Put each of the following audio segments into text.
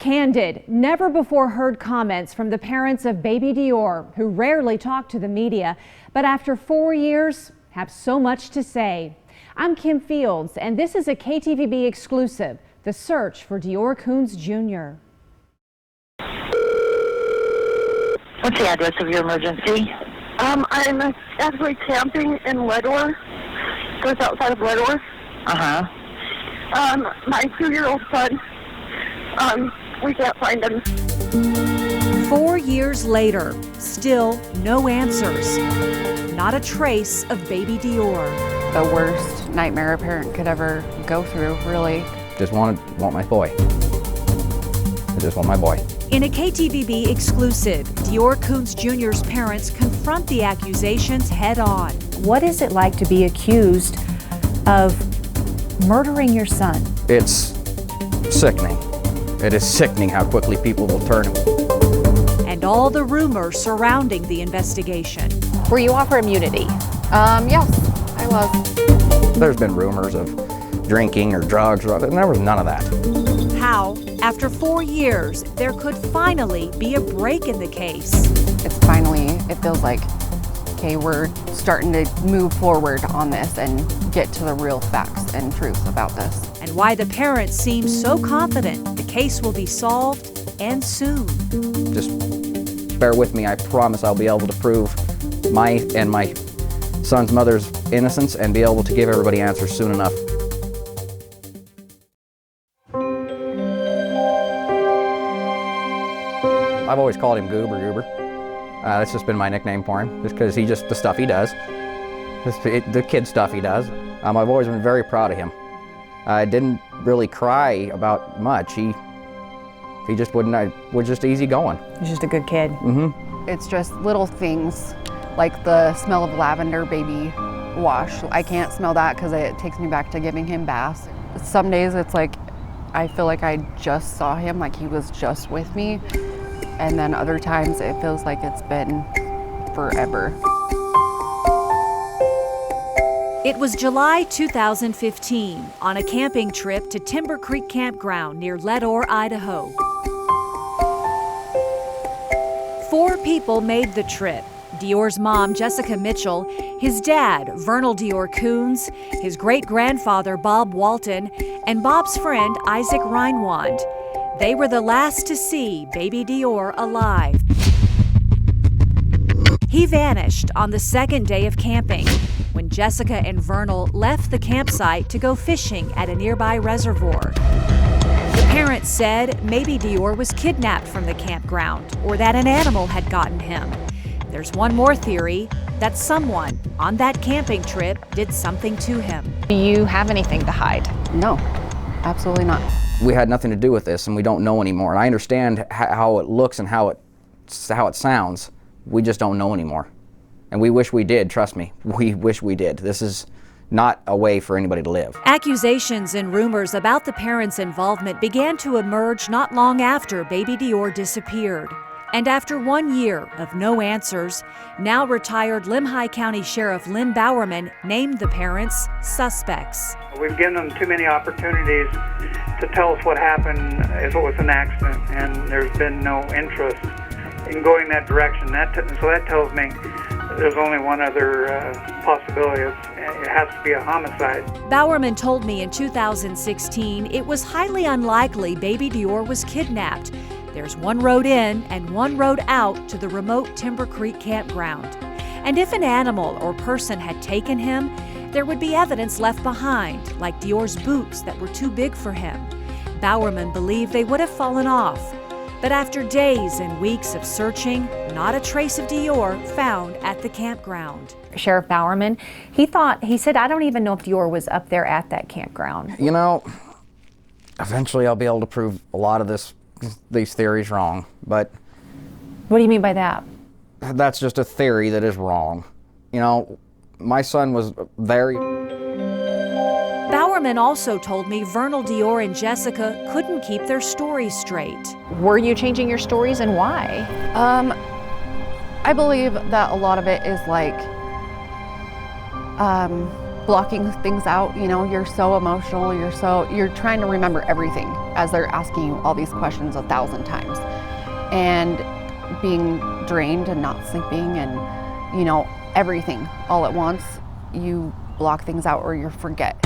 Candid, never before heard comments from the parents of baby Deorr, who rarely talk to the media, but after 4 years have so much to say. I'm Kim Fields, and this is a KTVB exclusive, the search for Deorr Kunz Jr. What's the address of your emergency? I'm actually camping in Deorr, just outside of Deorr. My 2-year-old son, we can't find him. 4 years later, still no answers. Not a trace of baby Deorr. The worst nightmare a parent could ever go through, really. Just want my boy. I just want my boy. In a KTVB exclusive, Deorr Kunz Jr.'s parents confront the accusations head on. What is it like to be accused of murdering your son? It's sickening. It is sickening how quickly people will turn. And all the rumors surrounding the investigation. Were you offered immunity? Yes, I was. There's been rumors of drinking or drugs, and there was none of that. How, after 4 years, there could finally be a break in the case. It feels like, okay, we're starting to move forward on this and get to the real facts and truth about this. And why the parents seem so confident the case will be solved, and soon. Just bear with me. I promise I'll be able to prove my and my son's mother's innocence and be able to give everybody answers soon enough. I've always called him Goober. That's just been my nickname for him, just because the stuff he does, the kid stuff he does. I've always been very proud of him. I didn't really cry about much. He just was just easy going. He's just a good kid. Mm-hmm. It's just little things like the smell of lavender baby wash. I can't smell that because it takes me back to giving him baths. Some days it's like I feel like I just saw him, like he was just with me. And then other times it feels like it's been forever. It was July 2015 on a camping trip to Timber Creek Campground near Deorr, Idaho. 4 people made the trip. Deorr's mom, Jessica Mitchell, his dad, Vernal Deorr Kunz, his great-grandfather, Bob Walton, and Bob's friend, Isaac Reinwand. They were the last to see baby Deorr alive. He vanished on the 2nd day of camping when Jessica and Vernal left the campsite to go fishing at a nearby reservoir. The parents said maybe Deorr was kidnapped from the campground or that an animal had gotten him. There's one more theory, that someone on that camping trip did something to him. Do you have anything to hide? No, absolutely not. We had nothing to do with this, and we don't know anymore. And I understand how it looks and how it sounds. We just don't know anymore. And we wish we did, trust me. We wish we did. This is not a way for anybody to live. Accusations and rumors about the parents' involvement began to emerge not long after baby Deorr disappeared. And after 1 year of no answers, now retired Limhi County Sheriff Lynn Bowerman named the parents suspects. We've given them too many opportunities to tell us what happened if it was an accident, and there's been no interest in going that direction. So that tells me there's only one other possibility. It has to be a homicide. Bowerman told me in 2016 it was highly unlikely baby Deorr was kidnapped. There's one road in and one road out to the remote Timber Creek campground. And if an animal or person had taken him, there would be evidence left behind, like Deorr's boots that were too big for him. Bowerman believed they would have fallen off. But after days and weeks of searching, not a trace of Deorr found at the campground. Sheriff Bowerman, he said, I don't even know if Deorr was up there at that campground. You know, eventually I'll be able to prove a lot of these theories wrong, but... What do you mean by that? That's just a theory that is wrong. You know, my son was very... Bowerman also told me Vernal Deorr and Jessica couldn't keep their stories straight. Were you changing your stories, and why? I believe that a lot of it is like blocking things out. You know, you're so emotional, you're trying to remember everything as they're asking you all these questions 1,000 times. And being drained and not sleeping and, you know, everything all at once, you block things out or you forget.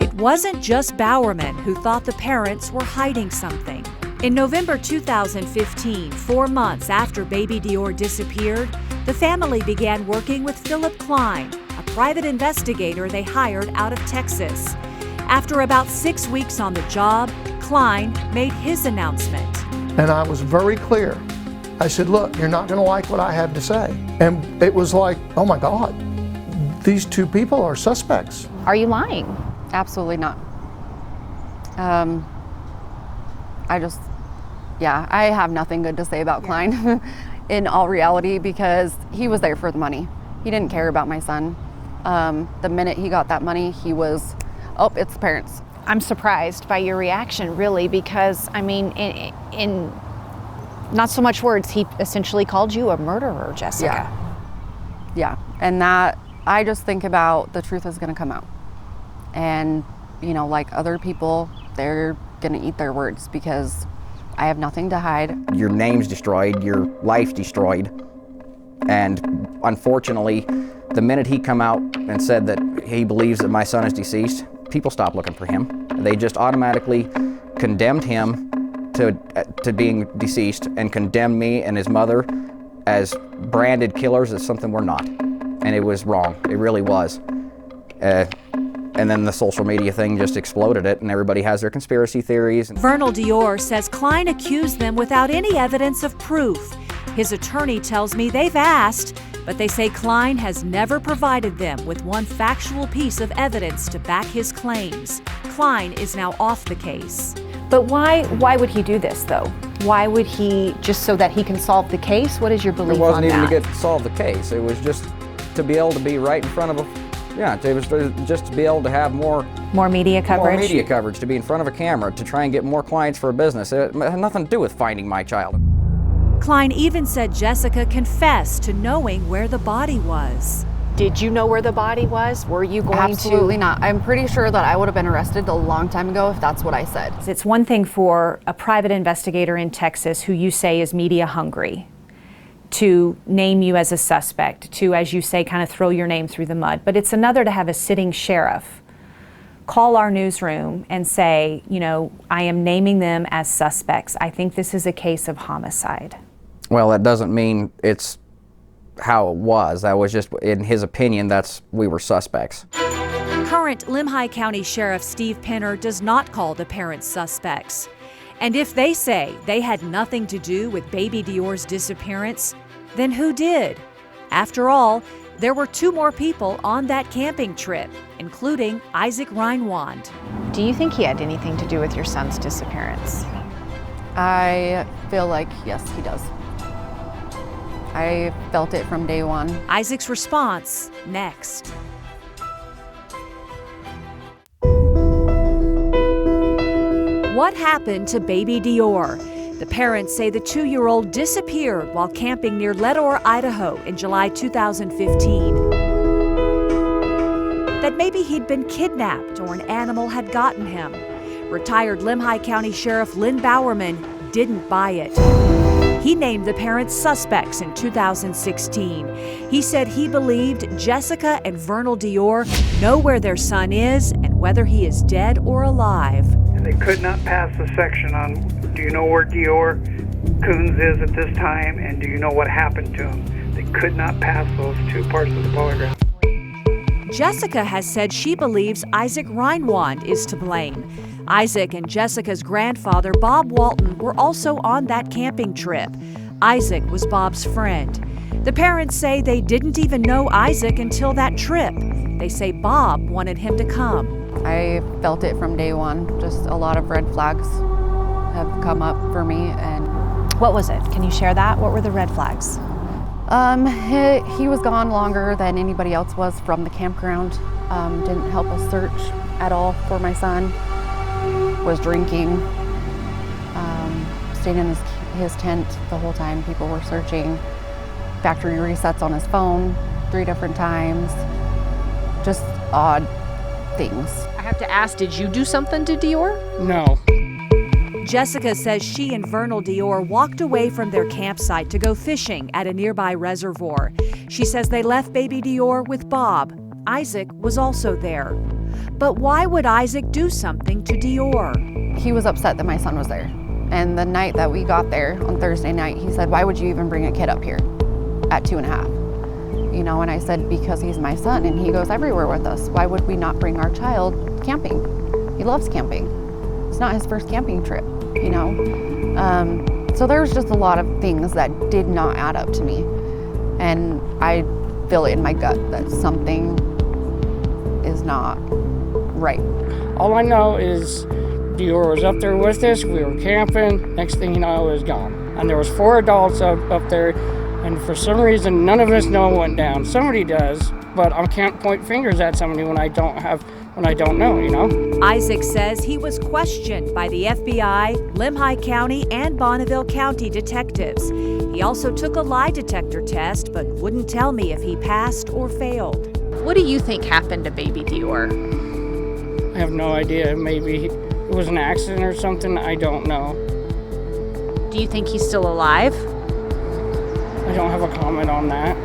It wasn't just Bowerman who thought the parents were hiding something. In November 2015, 4 months after baby Deorr disappeared, the family began working with Philip Klein, a private investigator they hired out of Texas. After about 6 weeks on the job, Klein made his announcement. And I was very clear. I said, look, you're not gonna like what I have to say. And it was like, oh my God, these two people are suspects. Are you lying? Absolutely not. I have nothing good to say about Klein in all reality, because he was there for the money. He didn't care about my son. The minute he got that money, he was, oh, it's the parents. I'm surprised by your reaction, really, because, I mean, in not so much words, he essentially called you a murderer, Jessica. Yeah, and that, I just think about the truth is gonna come out. And, you know, like other people, they're gonna eat their words because I have nothing to hide. Your name's destroyed, your life's destroyed. And unfortunately, the minute he come out and said that he believes that my son is deceased, people stopped looking for him. They just automatically condemned him to being deceased and condemned me and his mother as branded killers, as something we're not. And it was wrong, it really was. And then the social media thing just exploded it, and everybody has their conspiracy theories. Vernal Deorr says Klein accused them without any evidence of proof. His attorney tells me they've asked, but they say Klein has never provided them with one factual piece of evidence to back his claims. Klein is now off the case. But why would he do this, though? Why would he, just so that he can solve the case? What is your belief on that? It wasn't even to get solve the case. It was just to be able to be right in front of it was just to be able to have more media coverage? More media coverage, to be in front of a camera, to try and get more clients for a business. It had nothing to do with finding my child. Klein even said Jessica confessed to knowing where the body was. Did you know where the body was? Were you going to? Absolutely not. I'm pretty sure that I would have been arrested a long time ago if that's what I said. It's one thing for a private investigator in Texas who you say is media hungry to name you as a suspect, to, as you say, kind of throw your name through the mud. But it's another to have a sitting sheriff call our newsroom and say, you know, I am naming them as suspects. I think this is a case of homicide. Well, that doesn't mean it's how it was. That was just, in his opinion, we were suspects. Current Limhi County Sheriff Steve Penner does not call the parents suspects. And if they say they had nothing to do with baby Deorr's disappearance, then who did? After all, there were 2 more people on that camping trip, including Isaac Reinwand. Do you think he had anything to do with your son's disappearance? I feel like, yes, he does. I felt it from day one. Isaac's response next. What happened to baby Deorr? The parents say the 2-year-old disappeared while camping near Deorr, Idaho in July 2015. That maybe he'd been kidnapped or an animal had gotten him. Retired Limhi County Sheriff Lynn Bowerman didn't buy it. He named the parents suspects in 2016. He said he believed Jessica and Vernal Deorr know where their son is and whether he is dead or alive. And they could not pass the section on, do you know where Deorr Kunz is at this time, and do you know what happened to him? They could not pass those 2 parts of the polygraph. Jessica has said she believes Isaac Reinwand is to blame. Isaac and Jessica's grandfather, Bob Walton, were also on that camping trip. Isaac was Bob's friend. The parents say they didn't even know Isaac until that trip. They say Bob wanted him to come. I felt it from day one. Just a lot of red flags have come up for me. And what was it? Can you share that? What were the red flags? He was gone longer than anybody else was from the campground. Didn't help us search at all for my son. Was drinking. Stayed in his tent the whole time people were searching. Factory resets on his phone 3 different times. just odd things. I have to ask, did you do something to Deorr? No. Jessica says she and Vernal Deorr walked away from their campsite to go fishing at a nearby reservoir. She says they left baby Deorr with Bob. Isaac was also there. But why would Isaac do something to Deorr? He was upset that my son was there. And the night that we got there, on Thursday night, he said, "Why would you even bring a kid up here at 2.5? You know, and I said, "Because he's my son and he goes everywhere with us. Why would we not bring our child camping? He loves camping. It's not his first camping trip, you know?" So there was just a lot of things that did not add up to me. And I feel it in my gut that something is not right. All I know is Deorr was up there with us, we were camping, next thing you know, it was gone. And there was 4 adults up there, and for some reason, none of us know what went down. Somebody does, but I can't point fingers at somebody when I don't know, you know? Isaac says he was questioned by the FBI, Lemhi County, and Bonneville County detectives. He also took a lie detector test, but wouldn't tell me if he passed or failed. What do you think happened to baby Deorr? I have no idea. Maybe it was an accident or something, I don't know. Do you think he's still alive? I don't have a comment on that.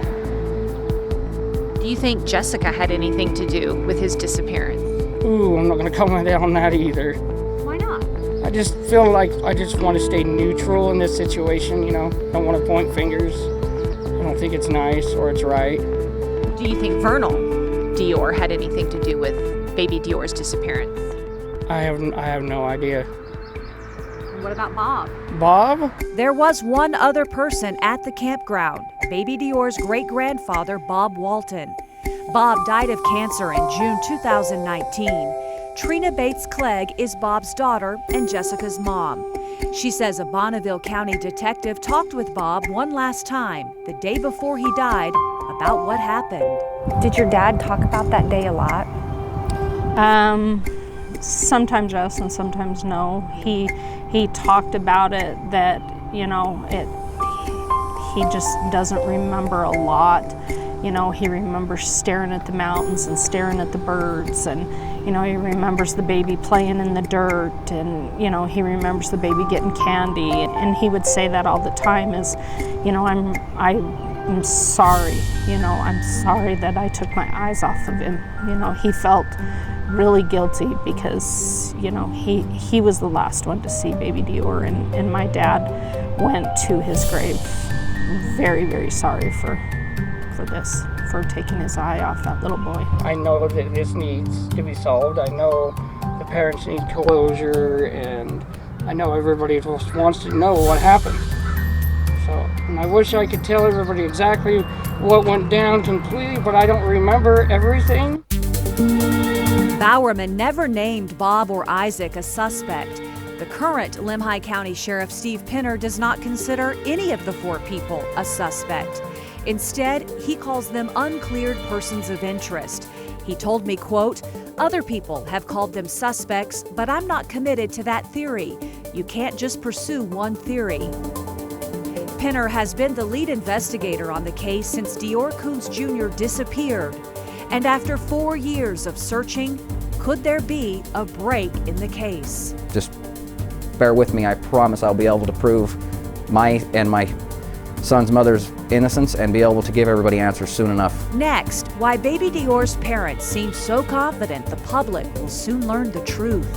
Do you think Jessica had anything to do with his disappearance? Ooh, I'm not gonna comment on that either. Why not? I just feel like I just want to stay neutral in this situation, you know? Don't want to point fingers. I don't think it's nice or it's right. Do you think Vernal Deorr had anything to do with baby Deorr's disappearance? I have no idea. What about Bob? Bob? There was one other person at the campground, baby Deorr's great-grandfather, Bob Walton. Bob died of cancer in June 2019. Trina Bates Clegg is Bob's daughter and Jessica's mom. She says a Bonneville County detective talked with Bob one last time, the day before he died, about what happened. Did your dad talk about that day a lot? Sometimes yes and sometimes no. He talked about it that, you know, he just doesn't remember a lot. You know, he remembers staring at the mountains and staring at the birds, and, you know, he remembers the baby playing in the dirt, and, you know, he remembers the baby getting candy, and he would say that all the time is, you know, I'm sorry, you know, I'm sorry that I took my eyes off of him. You know, he felt really guilty because, you know, he was the last one to see baby Deorr, and my dad went to his grave very, very sorry for this, for taking his eye off that little boy. I know that this needs to be solved. I know the parents need closure, and I know everybody just wants to know what happened. So, and I wish I could tell everybody exactly what went down completely, but I don't remember everything. Bowerman never named Bob or Isaac a suspect. The current Lemhi County Sheriff Steve Pinner does not consider any of the 4 people a suspect. Instead, he calls them uncleared persons of interest. He told me, quote, "Other people have called them suspects, but I'm not committed to that theory. You can't just pursue one theory." Pinner has been the lead investigator on the case since Deorr Kunz Jr. disappeared. And after 4 years of searching, could there be a break in the case? Just bear with me. I promise I'll be able to prove my and my son's mother's innocence and be able to give everybody answers soon enough. Next, why baby Deorr's parents seem so confident the public will soon learn the truth.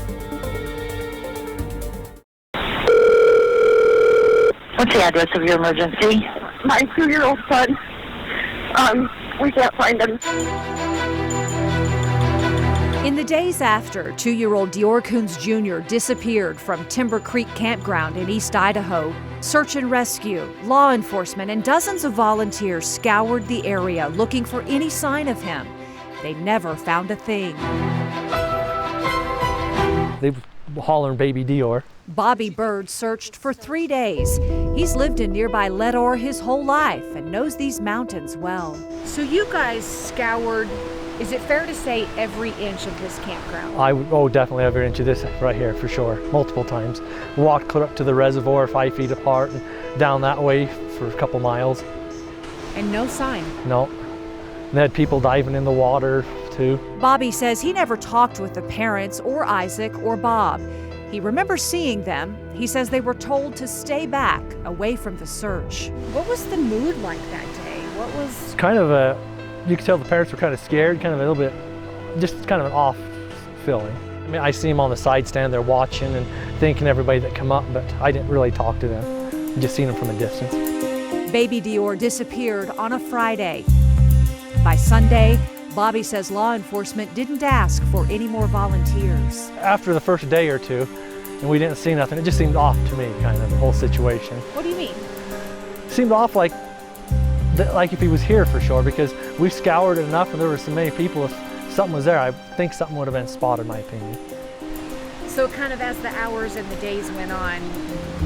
What's the address of your emergency? My 2-year-old son, we can't find him. In the days after 2-year-old Deorr Kunz Jr. disappeared from Timber Creek Campground in East Idaho, search and rescue, law enforcement, and dozens of volunteers scoured the area looking for any sign of him. They never found a thing. They were hollering baby Deorr. Bobby Bird searched for 3 days. He's lived in nearby Deorr his whole life and knows these mountains well. So you guys scoured, is it fair to say, every inch of this campground? Definitely every inch of this right here for sure, multiple times. We walked clear up to the reservoir 5 feet apart and down that way for a couple miles. And no sign? No. And they had people diving in the water too. Bobby says he never talked with the parents or Isaac or Bob. He remembers seeing them. He says they were told to stay back, away from the search. What was the mood like that day? What was... It's kind of you could tell the parents were kind of scared, kind of a little bit, just kind of an off feeling. I mean, I see them on the side stand there watching and thanking everybody that come up, but I didn't really talk to them. I just seen them from a distance. Baby Deorr disappeared on a Friday. By Sunday, Bobby says law enforcement didn't ask for any more volunteers. After the first day or two, and we didn't see nothing, it just seemed off to me, kind of, the whole situation. What do you mean? It seemed off like if he was here for sure, because we scoured it enough and there were so many people. If something was there, I think something would have been spotted, in my opinion. So kind of as the hours and the days went on,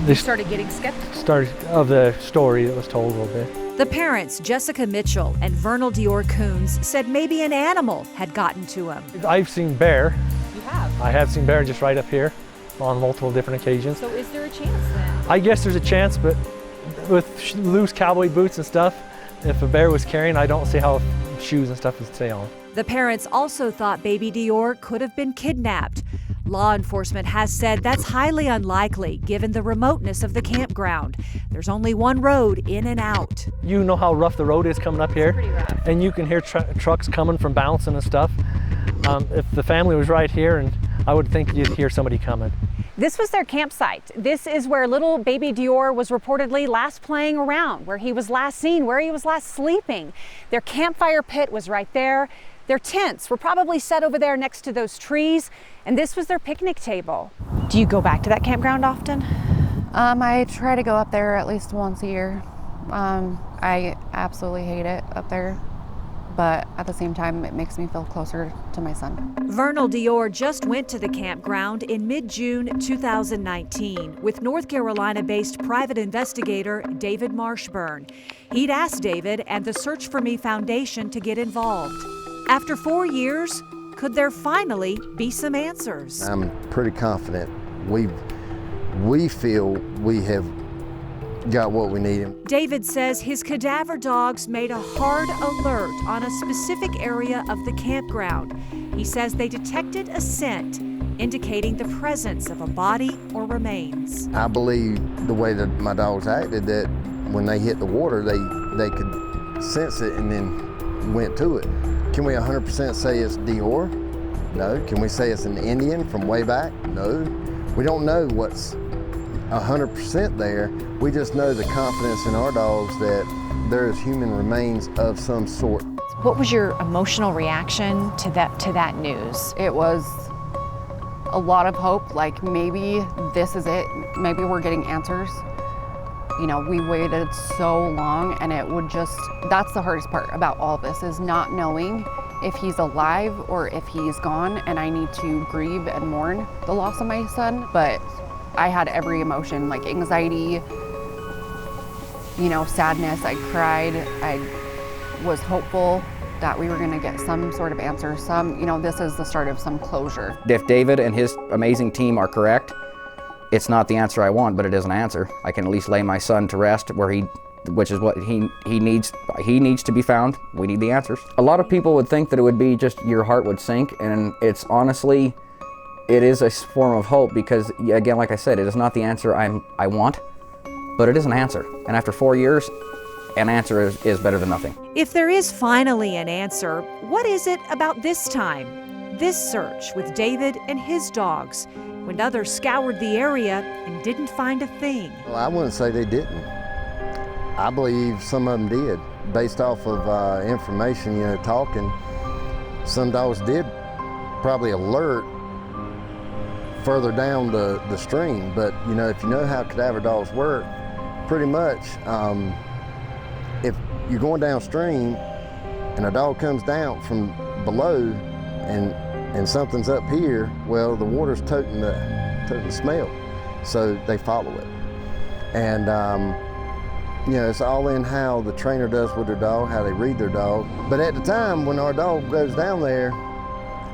you started getting skeptical? Started of the story that was told a little bit. The parents, Jessica Mitchell and Deorr Kunz, said maybe an animal had gotten to him. I've seen bear. You have? I have seen bear just right up here on multiple different occasions. So is there a chance then? I guess there's a chance, but with loose cowboy boots and stuff, if a bear was carrying, I don't see how shoes and stuff would stay on. The parents also thought baby Deorr could have been kidnapped. Law enforcement has said that's highly unlikely given the remoteness of the campground. There's only one road in and out. You know how rough the road is coming up here, it's pretty rough. And you can hear trucks coming from bouncing and stuff. If the family was right here, and I would think you'd hear somebody coming. This was their campsite. This is where little baby Deorr was reportedly last playing around, where he was last seen, where he was last sleeping. Their campfire pit was right there. Their tents were probably set over there next to those trees, and this was their picnic table. Do you go back to that campground often? I try to go up there at least once a year. I absolutely hate it up there, but at the same time, it makes me feel closer to my son. Deorr just went to the campground in mid-June 2019 with North Carolina-based private investigator David Marshburn. He'd asked David and the Search for Me Foundation to get involved. After 4 years, could there finally be some answers? I'm pretty confident we feel we have got what we need. David says his cadaver dogs made a hard alert on a specific area of the campground. He says they detected a scent indicating the presence of a body or remains. I believe the way that my dogs acted, that when they hit the water, they could sense it and then went to it. Can we 100% say it's Deorr? No. Can we say it's an Indian from way back? No. We don't know what's 100% there. We just know the confidence in our dogs that there's human remains of some sort. What was your emotional reaction to that news? It was a lot of hope, like maybe this is it. Maybe we're getting answers. You know, we waited so long, and it would just, that's the hardest part about all this, is not knowing if he's alive or if he's gone, and I need to grieve and mourn the loss of my son. But I had every emotion, like anxiety, you know, sadness. I cried. I was hopeful that we were gonna get some sort of answer, you know, this is the start of some closure. If David and his amazing team are correct, it's not the answer I want, but it is an answer. I can at least lay my son to rest, which is what he needs. He needs to be found. We need the answers. A lot of people would think that it would be just your heart would sink, and it's honestly, it is a form of hope because, again, like I said, it is not the answer I want, but it is an answer. And after 4 years, an answer is better than nothing. If there is finally an answer, what is it about this time? This search with David and his dogs, when others scoured the area and didn't find a thing. Well, I wouldn't say they didn't. I believe some of them did, based off of information, you know, talking. Some dogs did probably alert further down the stream, but you know, if you know how cadaver dogs work, pretty much, if you're going downstream and a dog comes down from below and something's up here, well, the water's toting the smell, so they follow it. And you know, it's all in how the trainer does with their dog, how they read their dog. But at the time when our dog goes down there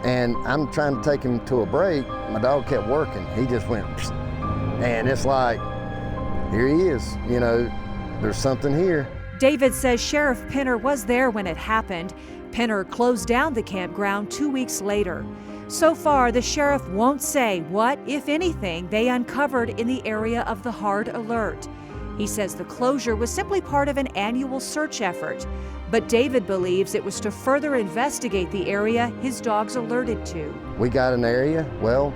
and I'm trying to take him to a break, my dog kept working. He just went, and it's like, here he is, you know, there's something here. David says Sheriff Pinner was there when it happened. Pinner closed down the campground 2 weeks later. So far, the sheriff won't say what, if anything, they uncovered in the area of the hard alert. He says the closure was simply part of an annual search effort. But David believes it was to further investigate the area his dogs alerted to. We got an area, well,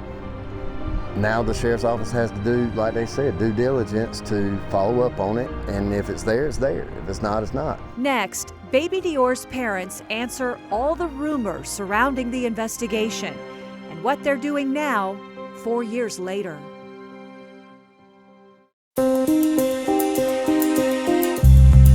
now the sheriff's office has to do, like they said, due diligence to follow up on it. And if it's there, it's there. If it's not, it's not. Next, baby Deorr's parents answer all the rumors surrounding the investigation and what they're doing now, 4 years later.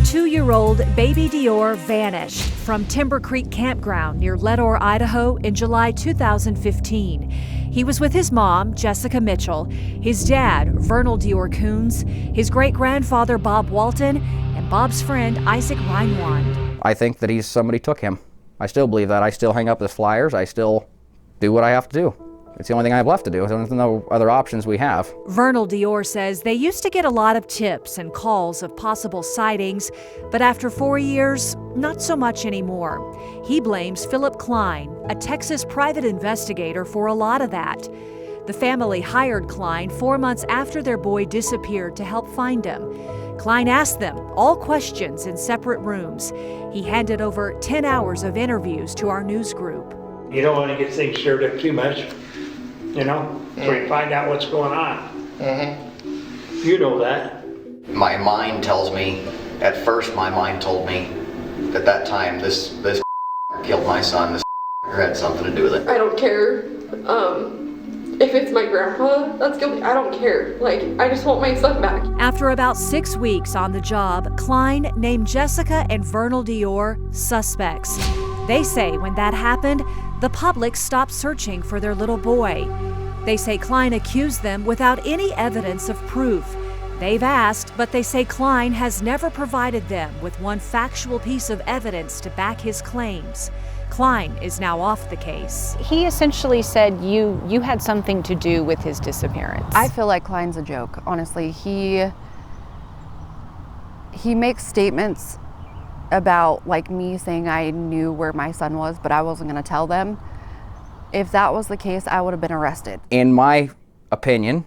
Two-year-old baby Deorr vanished from Timber Creek Campground near Deorr, Idaho in July 2015. He was with his mom, Jessica Mitchell, his dad, Deorr Kunz, his great-grandfather, Bob Walton, and Bob's friend, Isaac Reinwand. I think that somebody took him. I still believe that. I still hang up his flyers. I still do what I have to do. It's the only thing I have left to do. There's no other options we have. Deorr says they used to get a lot of tips and calls of possible sightings, but after 4 years, not so much anymore. He blames Philip Klein, a Texas private investigator, for a lot of that. The family hired Klein 4 months after their boy disappeared to help find him. Klein asked them all questions in separate rooms. He handed over 10 hours of interviews to our news group. You don't want to get things stirred up too much, you know, so you find out what's going on. You know that. My mind tells me, at first my mind told me at that time this killed my son, this had something to do with it. I don't care if it's my grandpa that's guilty. I don't care. Like, I just want my son back. After about 6 weeks on the job, Klein named Jessica and Deorr suspects. They say when that happened, the public stopped searching for their little boy. They say Klein accused them without any evidence of proof. They've asked, but they say Klein has never provided them with one factual piece of evidence to back his claims. Klein is now off the case. He essentially said you had something to do with his disappearance. I feel like Klein's a joke, honestly. He makes statements about like me saying I knew where my son was, but I wasn't going to tell them. If that was the case, I would have been arrested. In my opinion,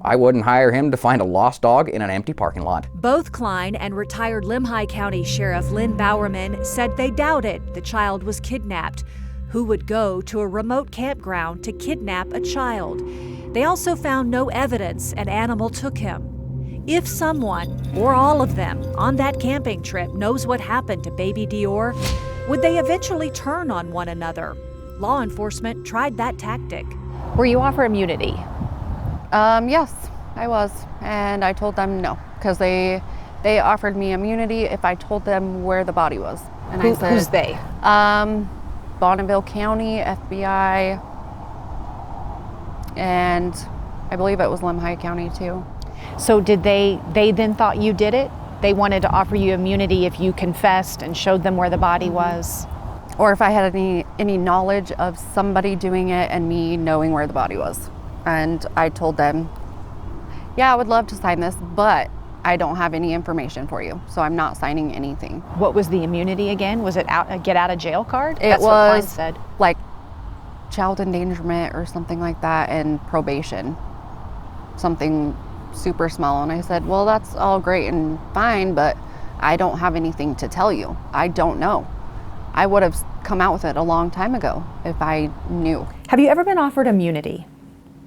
I wouldn't hire him to find a lost dog in an empty parking lot. Both Klein and retired Limhi County Sheriff Lynn Bowerman said they doubted the child was kidnapped. Who would go to a remote campground to kidnap a child? They also found no evidence an animal took him. If someone, or all of them, on that camping trip knows what happened to baby Deorr, would they eventually turn on one another? Law enforcement tried that tactic. Were you offered immunity? Yes, I was, and I told them no, because they offered me immunity if I told them where the body was. And I said, who's they? Bonneville County, FBI, and I believe it was Limhi County too. So did they then thought you did it? They wanted to offer you immunity if you confessed and showed them where the body was? Or if I had any knowledge of somebody doing it and me knowing where the body was. And I told them, yeah, I would love to sign this, but I don't have any information for you, so I'm not signing anything. What was the immunity again? Was it a get out of jail card? It That's was what Klein said. Like child endangerment or something like that, and probation. Something super small. And I said, well, that's all great and fine, but I don't have anything to tell you. I don't know. I would have come out with it a long time ago if I knew. Have you ever been offered immunity?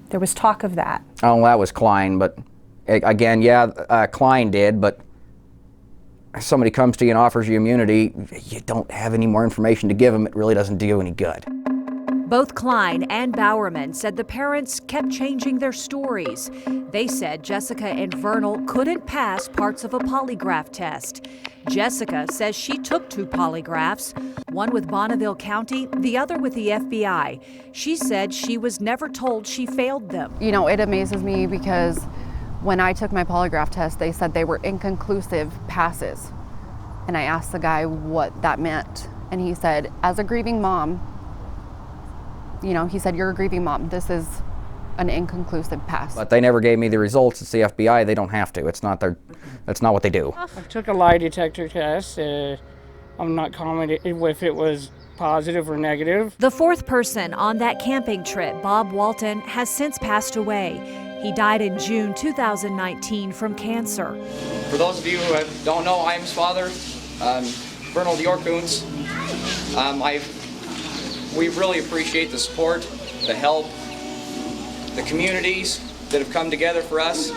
There was talk of that. Oh, that was Klein, but again, yeah, Klein did, but if somebody comes to you and offers you immunity, you don't have any more information to give them, it really doesn't do you any good. Both Klein and Bowerman said the parents kept changing their stories. They said Jessica and Vernal couldn't pass parts of a polygraph test. Jessica says she took 2 polygraphs, one with Bonneville County, the other with the FBI. She said she was never told she failed them. You know, it amazes me because when I took my polygraph test, they said they were inconclusive passes. And I asked the guy what that meant. And he said, as a grieving mom, you know, he said, you're a grieving mom. This is an inconclusive pass. But they never gave me the results. It's the FBI. They don't have to. That's not what they do. I took a lie detector test. I'm not commenting if it was positive or negative. The fourth person on that camping trip, Bob Walton, has since passed away. He died in June 2019 from cancer. For those of you who don't know, I'm his father, Colonel Deorr Kunz. We really appreciate the support, the help, the communities that have come together for us.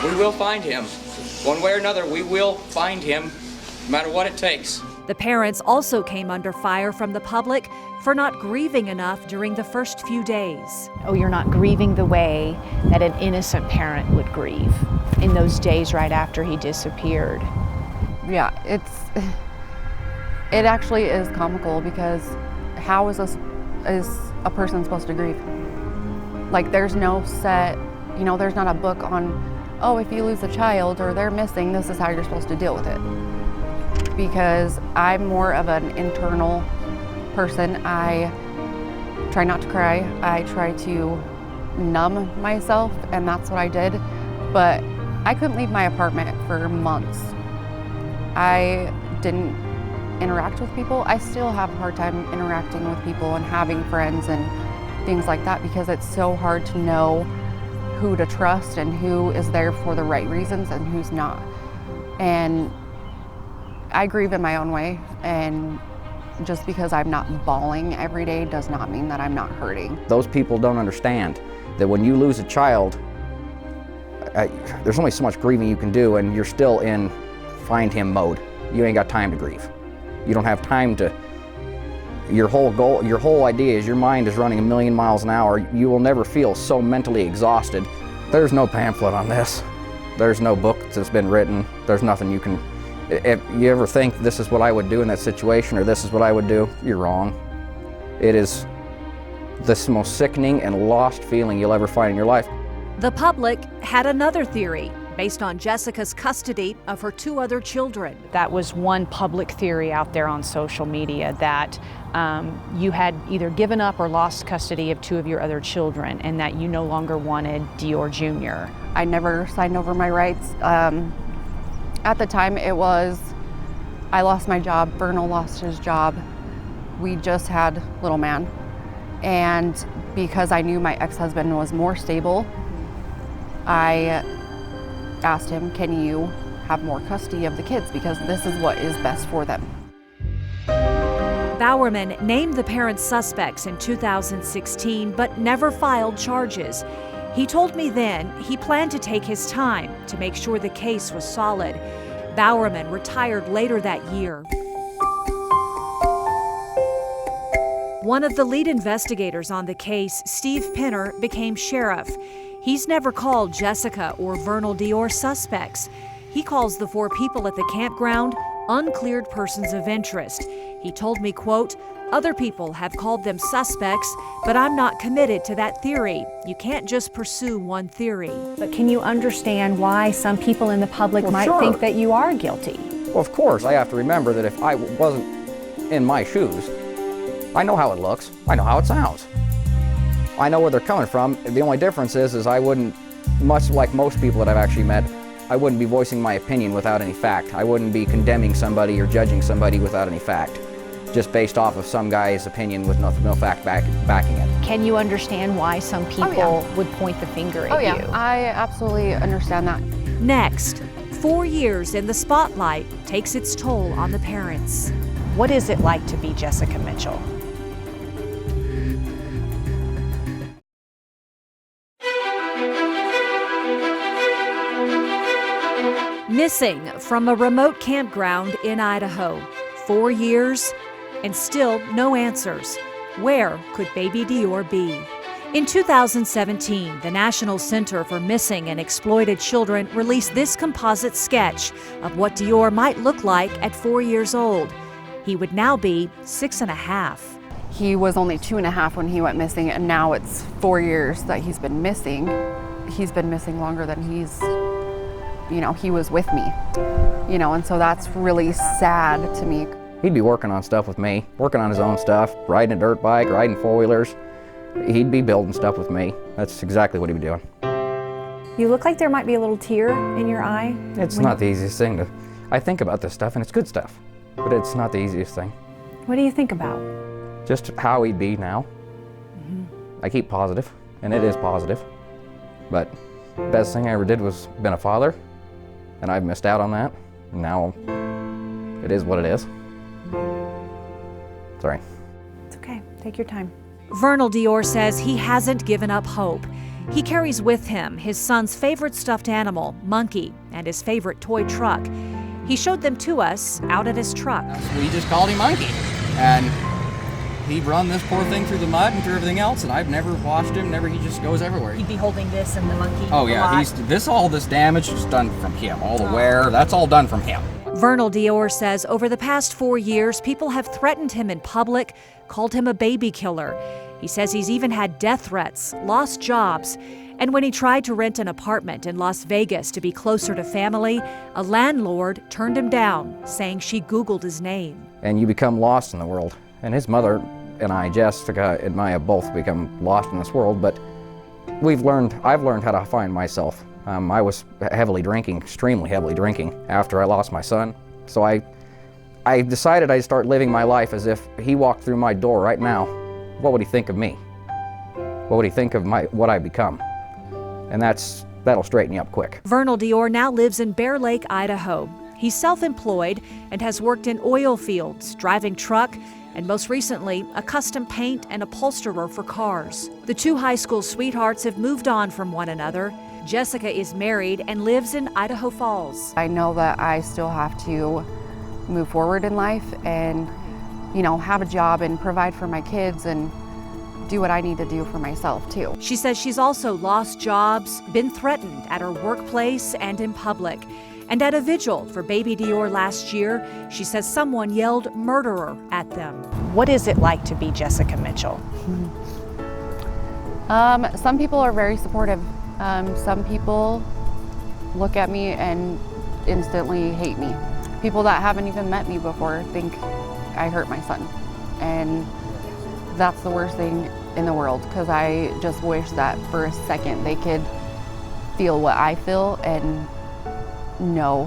We will find him. One way or another, we will find him, no matter what it takes. The parents also came under fire from the public for not grieving enough during the first few days. Oh, you're not grieving the way that an innocent parent would grieve in those days right after he disappeared. Yeah, it actually is comical, because how is a person supposed to grieve? Like, there's no set, there's not a book on, oh, if you lose a child or they're missing, this is how you're supposed to deal with it. Because I'm more of an internal person. I try not to cry. I try to numb myself, and that's what I did. But I couldn't leave my apartment for months. I didn't interact with people. I still have a hard time interacting with people and having friends and things like that, because it's so hard to know who to trust and who is there for the right reasons and who's not. And I grieve in my own way, and just because I'm not bawling every day does not mean that I'm not hurting. Those people don't understand that when you lose a child, there's only so much grieving you can do, and you're still in find him mode. You ain't got time to grieve. You don't have time to, your whole idea is your mind is running 1,000,000 miles an hour. You will never feel so mentally exhausted. There's no pamphlet on this. There's no book that's been written. There's nothing you can, if you ever think this is what I would do in that situation or this is what I would do, you're wrong. It is the most sickening and lost feeling you'll ever find in your life. The public had another theory based on Jessica's custody of her 2 other children. That was one public theory out there on social media, that you had either given up or lost custody of 2 of your other children, and that you no longer wanted Deorr Jr. I never signed over my rights. At the time, I lost my job, Vernal lost his job. We just had little man. And because I knew my ex-husband was more stable, I asked him, can you have more custody of the kids, because this is what is best for them. Bowerman named the parents suspects in 2016, but never filed charges. He told me then he planned to take his time to make sure the case was solid. Bowerman retired later that year. One of the lead investigators on the case, Steve Pinner, became sheriff. He's never called Jessica or Vernal Deorr suspects. He calls the 4 people at the campground uncleared persons of interest. He told me, quote, "Other people have called them suspects, but I'm not committed to that theory. You can't just pursue one theory." But can you understand why some people in the public might sure. think that you are guilty? Well, of course, I have to remember that if I wasn't in my shoes, I know how it looks, I know how it sounds. I know where they're coming from. The only difference is I wouldn't, much like most people that I've actually met, I wouldn't be voicing my opinion without any fact. I wouldn't be condemning somebody or judging somebody without any fact, just based off of some guy's opinion with no fact backing it. Can you understand why some people would point the finger at you? I absolutely understand that. Next, 4 years in the spotlight takes its toll on the parents. What is it like to be Jessica Mitchell? Missing from a remote campground in Idaho. 4 years and still no answers. Where could baby Deorr be? In 2017, the National Center for Missing and Exploited Children released this composite sketch of what Deorr might look like at 4 years old. He would now be 6.5. He was only 2.5 when he went missing, and now it's 4 years that he's been missing. He's been missing longer than he was with me, and so that's really sad to me. He'd be working on stuff with me, working on his own stuff, riding a dirt bike, riding 4-wheelers. He'd be building stuff with me. That's exactly what he'd be doing. You look like there might be a little tear in your eye. It's not the easiest thing to... I think about this stuff, and it's good stuff, but it's not the easiest thing. What do you think about? Just how he'd be now. I keep positive, and it is positive, but the best thing I ever did was been a father, and I've missed out on that. And now it is what it is. Sorry. It's okay. Take your time. Vernal Deorr says he hasn't given up hope. He carries with him his son's favorite stuffed animal, Monkey, and his favorite toy truck. He showed them to us out at his truck. We just called him Monkey, and he'd run this poor thing through the mud and through everything else, and I've never washed him, he just goes everywhere. He'd be holding this and the monkey. Oh yeah, all this damage is done from him. All the wear, that's all done from him. Vernal Deorr says over the past 4 years, people have threatened him in public, called him a baby killer. He says he's even had death threats, lost jobs, and when he tried to rent an apartment in Las Vegas to be closer to family, a landlord turned him down, saying she Googled his name. And you become lost in the world. And his mother and I, Jessica and Maya, both become lost in this world, but I've learned how to find myself. I was heavily drinking, extremely heavily drinking, after I lost my son. So I decided I'd start living my life as if he walked through my door right now. What would he think of me? What would he think of what I've become? And that'll straighten you up quick. Vernal Deorr now lives in Bear Lake, Idaho. He's self-employed and has worked in oil fields, driving truck, and most recently, a custom paint and upholsterer for cars. The two high school sweethearts have moved on from one another. Jessica is married and lives in Idaho Falls. I know that I still have to move forward in life and, have a job and provide for my kids and do what I need to do for myself too. She says she's also lost jobs, been threatened at her workplace and in public. And at a vigil for baby Deorr last year, she says someone yelled murderer at them. What is it like to be Jessica Mitchell? Some people are very supportive. Some people look at me and instantly hate me. People that haven't even met me before think I hurt my son. And that's the worst thing in the world, because I just wish that for a second they could feel what I feel and know,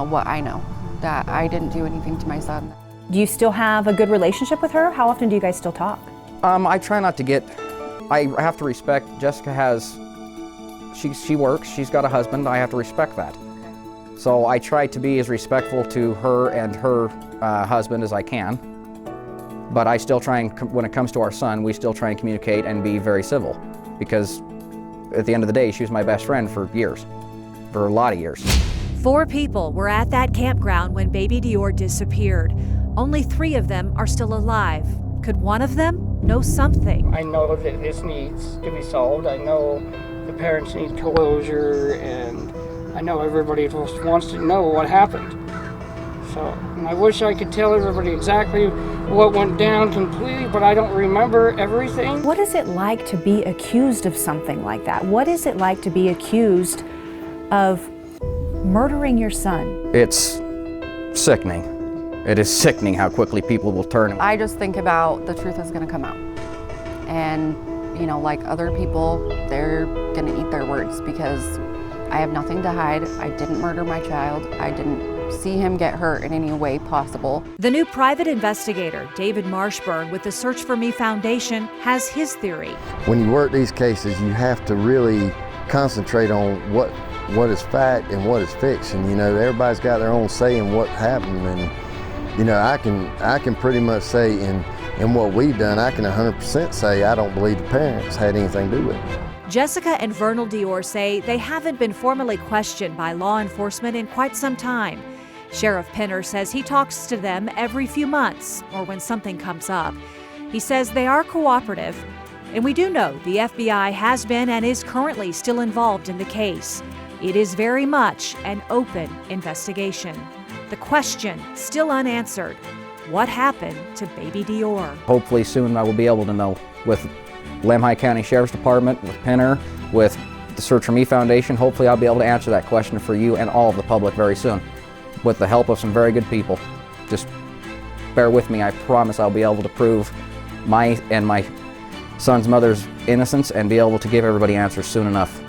what I know, that I didn't do anything to my son. Do you still have a good relationship with her? How often do you guys still talk? I try not to I have to respect, Jessica she works, she's got a husband, I have to respect that. So I try to be as respectful to her and her husband as I can. But I still try and, when it comes to our son, we still try and communicate and be very civil, because at the end of the day, she was my best friend for years, for a lot of years. 4 people were at that campground when baby Deorr disappeared. Only 3 of them are still alive. Could one of them know something? I know that this needs to be solved. I know the parents need closure, and I know everybody just wants to know what happened. So, and I wish I could tell everybody exactly what went down completely, but I don't remember everything. What is it like to be accused of something like that? What is it like to be accused of murdering your son? It's sickening. It is sickening how quickly people will turn. I just think about the truth is going to come out. And, like other people, they're going to eat their words, because I have nothing to hide. I didn't murder my child. I didn't see him get hurt in any way possible. The new private investigator, David Marshburn, with the Search for Me Foundation, has his theory. When you work these cases, you have to really concentrate on what is fact and what is fiction. Everybody's got their own say in what happened, and I can pretty much say in what we've done, I can 100% say I don't believe the parents had anything to do with it. Jessica and Vernal Deorr say they haven't been formally questioned by law enforcement in quite some time. Sheriff Penner says he talks to them every few months or when something comes up. He says they are cooperative, and we do know the FBI has been and is currently still involved in the case. It is very much an open investigation. The question still unanswered: what happened to baby Deorr? Hopefully soon I will be able to know, with Lamhi County Sheriff's Department, with Penner, with the Search for Me Foundation. Hopefully I'll be able to answer that question for you and all of the public very soon, with the help of some very good people. Just bear with me. I promise I'll be able to prove my son's mother's innocence and be able to give everybody answers soon enough.